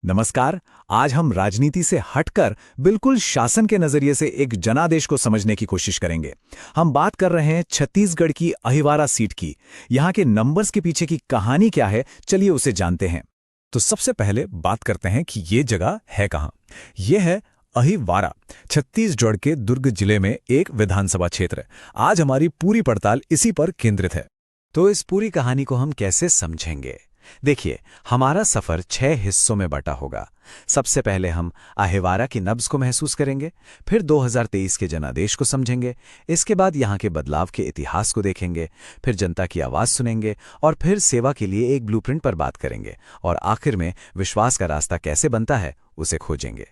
नमस्कार। आज हम राजनीति से हटकर बिल्कुल शासन के नजरिए से एक जनादेश को समझने की कोशिश करेंगे। हम बात कर रहे हैं छत्तीसगढ़ की अहिवारा सीट की। यहाँ के नंबर्स के पीछे की कहानी क्या है, चलिए उसे जानते हैं। तो सबसे पहले बात करते हैं कि ये जगह है कहाँ। ये है अहिवारा, छत्तीसगढ़ के दुर्ग जिले में एक विधानसभा क्षेत्र। आज हमारी पूरी पड़ताल इसी पर केंद्रित है। तो इस पूरी कहानी को हम कैसे समझेंगे? देखिए, हमारा सफर 6 हिस्सों में बटा होगा। सबसे पहले हम अहिवारा की नब्ज को महसूस करेंगे, फिर 2023 के जनादेश को समझेंगे, इसके बाद यहाँ के बदलाव के इतिहास को देखेंगे, फिर जनता की आवाज सुनेंगे और फिर सेवा के लिए एक ब्लूप्रिंट पर बात करेंगे और आखिर में विश्वास का रास्ता कैसे बनता है उसे खोजेंगे।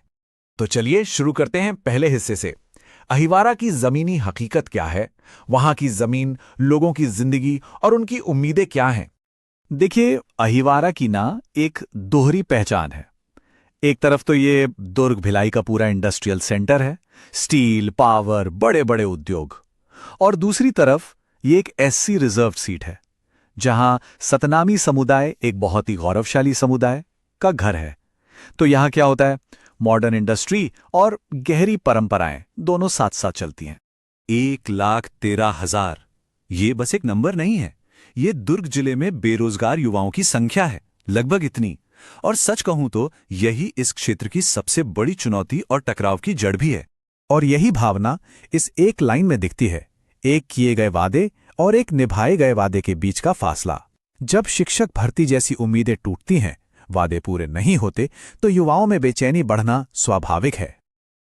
तो चलिए शुरू करते हैं पहले हिस्से से। अहिवारा की जमीनी हकीकत क्या है, वहां की जमीन, लोगों की जिंदगी और उनकी उम्मीदें क्या हैं। देखिए, अहिवारा की ना एक दोहरी पहचान है। एक तरफ तो ये दुर्ग भिलाई का पूरा इंडस्ट्रियल सेंटर है, स्टील, पावर, बड़े बड़े उद्योग। और दूसरी तरफ ये एक एससी रिजर्व सीट है, जहां सतनामी समुदाय, एक बहुत ही गौरवशाली समुदाय, का घर है। तो यहां क्या होता है, मॉडर्न इंडस्ट्री और गहरी परंपराएं दोनों साथ साथ चलती हैं। 1,13,000 ये बस एक नंबर नहीं है, ये दुर्ग जिले में बेरोजगार युवाओं की संख्या है, लगभग इतनी। और सच कहूं तो यही इस क्षेत्र की सबसे बड़ी चुनौती और टकराव की जड़ भी है। और यही भावना इस एक लाइन में दिखती है, एक किए गए वादे और एक निभाए गए वादे के बीच का फासला। जब शिक्षक भर्ती जैसी उम्मीदें टूटती हैं, वादे पूरे नहीं होते, तो युवाओं में बेचैनी बढ़ना स्वाभाविक है।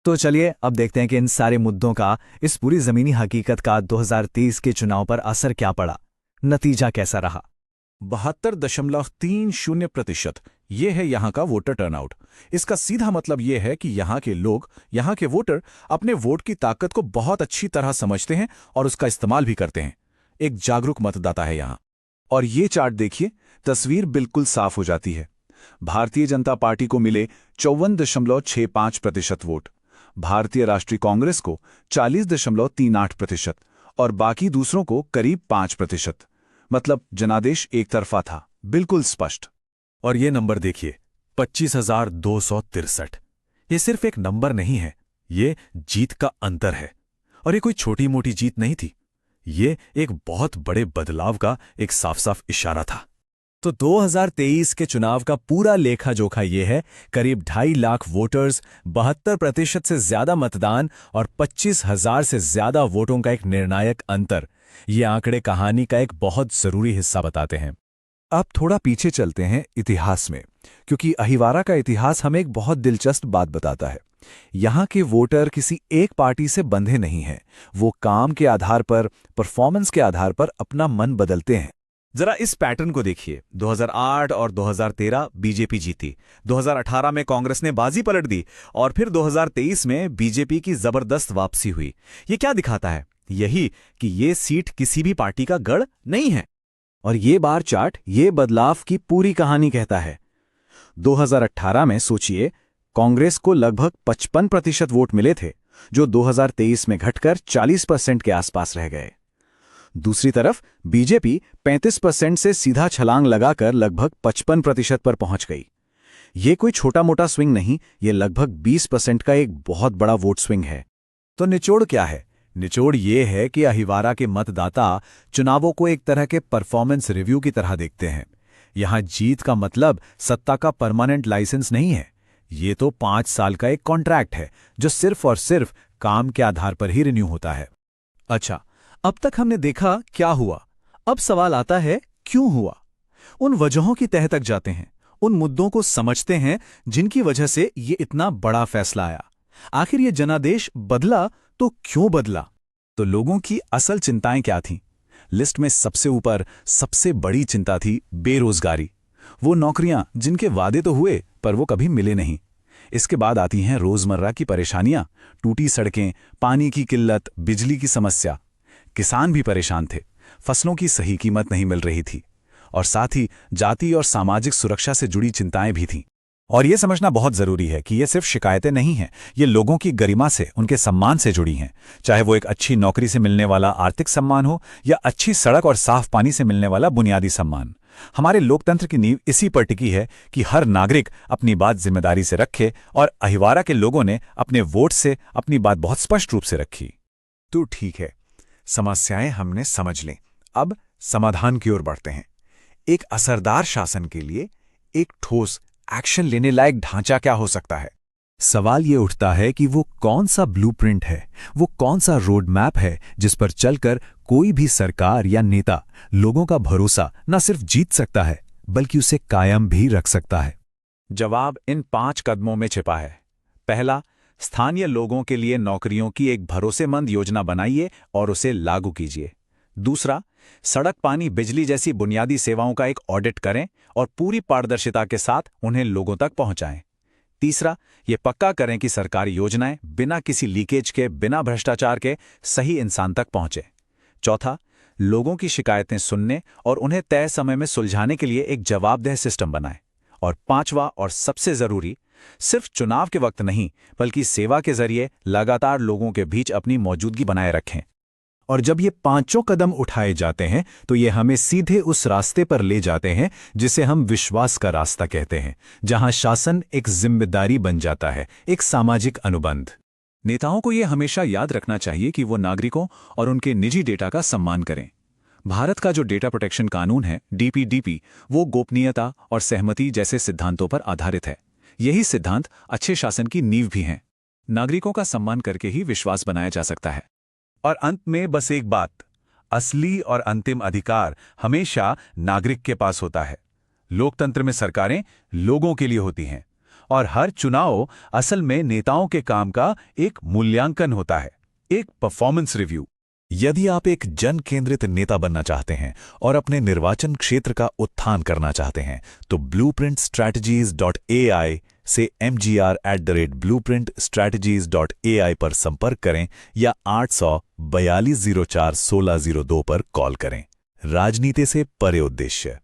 तो चलिए अब देखते हैं कि इन सारे मुद्दों का, इस पूरी जमीनी हकीकत का 2023 के चुनाव पर असर क्या पड़ा, नतीजा कैसा रहा। 72.30% ये है यहाँ का वोटर टर्नआउट। इसका सीधा मतलब ये है कि यहाँ के लोग, यहाँ के वोटर अपने वोट की ताकत को बहुत अच्छी तरह समझते हैं और उसका इस्तेमाल भी करते हैं। एक जागरूक मतदाता है यहाँ। और ये चार्ट देखिए, तस्वीर बिल्कुल साफ हो जाती है। भारतीय जनता पार्टी को मिले 54.65% वोट, भारतीय राष्ट्रीय कांग्रेस को 40.38% और बाकी दूसरों को करीब 5%। मतलब जनादेश एक तरफा था, बिल्कुल स्पष्ट। और ये नंबर देखिए, 25,263। ये सिर्फ एक नंबर नहीं है, ये जीत का अंतर है। और ये कोई छोटी मोटी जीत नहीं थी, ये एक बहुत बड़े बदलाव का एक साफ साफ इशारा था। तो 2023 के चुनाव का पूरा लेखा जोखा ये है, करीब 2.5 लाख वोटर्स, 72% से ज्यादा मतदान और 25,000 से ज्यादा वोटों का एक निर्णायक अंतर। ये आंकड़े कहानी का एक बहुत जरूरी हिस्सा बताते हैं। अब थोड़ा पीछे चलते हैं इतिहास में, क्योंकि अहिवारा का इतिहास हमें एक बहुत दिलचस्प बात बताता है। यहाँ के वोटर किसी एक पार्टी से बंधे नहीं हैं, वो काम के आधार पर, परफॉर्मेंस के आधार पर अपना मन बदलते हैं। जरा इस पैटर्न को देखिए, 2008 और 2013 बीजेपी जीती, 2018 में कांग्रेस ने बाजी पलट दी और फिर 2023 में बीजेपी की जबरदस्त वापसी हुई। ये क्या दिखाता है? यही कि ये सीट किसी भी पार्टी का गढ़ नहीं है। और ये बार चार्ट ये बदलाव की पूरी कहानी कहता है। 2018 में सोचिए, कांग्रेस को लगभग 55% वोट मिले थे, जो 2023 में घटकर 40% के आसपास रह गए। दूसरी तरफ बीजेपी 35% से सीधा छलांग लगाकर लगभग 55% पर पहुंच गई। ये कोई छोटा मोटा स्विंग नहीं, ये लगभग 20% का एक बहुत बड़ा वोट स्विंग है। तो निचोड़ क्या है? निचोड़ ये है कि अहिवारा के मतदाता चुनावों को एक तरह के परफॉर्मेंस रिव्यू की तरह देखते हैं। यहां जीत का मतलब सत्ता का परमानेंट लाइसेंस नहीं है, ये तो 5 साल का एक कॉन्ट्रैक्ट है, जो सिर्फ और सिर्फ काम के आधार पर ही रिन्यू होता है। अच्छा, अब तक हमने देखा क्या हुआ, अब सवाल आता है क्यों हुआ। उन वजहों की तह तक जाते हैं, उन मुद्दों को समझते हैं जिनकी वजह से ये इतना बड़ा फैसला आया। आखिर ये जनादेश बदला तो क्यों बदला? तो लोगों की असल चिंताएं क्या थीं? लिस्ट में सबसे ऊपर सबसे बड़ी चिंता थी बेरोजगारी। वो नौकरियां जिनके वादे तो हुए पर वो कभी मिले नहीं। इसके बाद आती हैं रोजमर्रा की परेशानियां, टूटी सड़कें, पानी की किल्लत, बिजली की समस्या। किसान भी परेशान थे, फसलों की सही कीमत नहीं मिल रही थी। और साथ ही जाति और सामाजिक सुरक्षा से जुड़ी चिंताएं भी थीं। और ये समझना बहुत जरूरी है कि ये सिर्फ शिकायतें नहीं हैं, ये लोगों की गरिमा से, उनके सम्मान से जुड़ी हैं। चाहे वो एक अच्छी नौकरी से मिलने वाला आर्थिक सम्मान हो या अच्छी सड़क और साफ पानी से मिलने वाला बुनियादी सम्मान। हमारे लोकतंत्र की नींव इसी पर टिकी है कि हर नागरिक अपनी बात जिम्मेदारी से रखे, और अहिवारा के लोगों ने अपने वोट से अपनी बात बहुत स्पष्ट रूप से रखी। तो ठीक है, समस्याएं हमने समझ लें। अब समाधान की ओर बढ़ते हैं। एक असरदार शासन के लिए एक ठोस एक्शन लेने लायक ढांचा क्या हो सकता है? सवाल ये उठता है कि वो कौन सा ब्लूप्रिंट है, वो कौन सा रोड मैप है जिस पर चलकर कोई भी सरकार या नेता लोगों का भरोसा न सिर्फ जीत सकता है बल्कि उसे कायम भी रख सकता है। जवाब इन 5 कदमों में छिपा है। पहला, स्थानीय लोगों के लिए नौकरियों की एक भरोसेमंद योजना बनाइए और उसे लागू कीजिए। दूसरा, सड़क, पानी, बिजली जैसी बुनियादी सेवाओं का एक ऑडिट करें और पूरी पारदर्शिता के साथ उन्हें लोगों तक पहुंचाएं। तीसरा, ये पक्का करें कि सरकारी योजनाएं बिना किसी लीकेज के, बिना भ्रष्टाचार के सही इंसान तक पहुंचे। चौथा, लोगों की शिकायतें सुनने और उन्हें तय समय में सुलझाने के लिए एक जवाबदेह सिस्टम बनाएं। और पांचवा और सबसे जरूरी, सिर्फ चुनाव के वक्त नहीं बल्कि सेवा के जरिए लगातार लोगों के बीच अपनी मौजूदगी बनाए रखें। और जब ये 5 कदम उठाए जाते हैं तो ये हमें सीधे उस रास्ते पर ले जाते हैं जिसे हम विश्वास का रास्ता कहते हैं, जहां शासन एक जिम्मेदारी बन जाता है, एक सामाजिक अनुबंध। नेताओं को यह हमेशा याद रखना चाहिए कि वो नागरिकों और उनके निजी डेटा का सम्मान करें। भारत का जो डेटा प्रोटेक्शन कानून है, DPDP, वो गोपनीयता और सहमति जैसे सिद्धांतों पर आधारित है। यही सिद्धांत अच्छे शासन की नींव भी हैं। नागरिकों का सम्मान करके ही विश्वास बनाया जा सकता है। और अंत में बस एक बात, असली और अंतिम अधिकार हमेशा नागरिक के पास होता है। लोकतंत्र में सरकारें लोगों के लिए होती हैं और हर चुनाव असल में नेताओं के काम का एक मूल्यांकन होता है, एक परफॉर्मेंस रिव्यू। यदि आप एक जन केंद्रित नेता बनना चाहते हैं और अपने निर्वाचन क्षेत्र का उत्थान करना चाहते हैं तो blueprintstrategies.ai से mgr@blueprintstrategies.ai पर संपर्क करें या 800-4204-1602 पर कॉल करें। राजनीति से परे उद्देश्य।